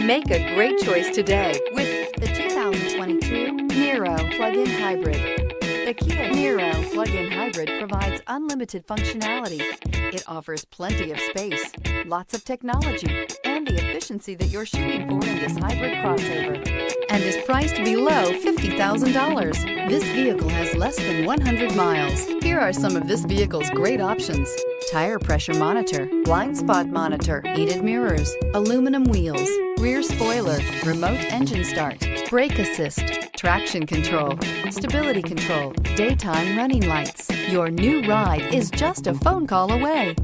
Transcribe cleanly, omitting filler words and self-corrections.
Make a great choice today with the 2022 Niro plug-in hybrid. The Kia Niro plug-in hybrid provides unlimited functionality. It offers plenty of space, lots of technology, and the efficiency that you're shooting for in this hybrid crossover, and is priced below $50,000. This vehicle has less than 100 miles. Here are some of this vehicle's great options: tire pressure monitor, blind spot monitor, heated mirrors, aluminum wheels, rear spoiler, remote engine start, brake assist, traction control, stability control, daytime running lights. Your new ride is just a phone call away.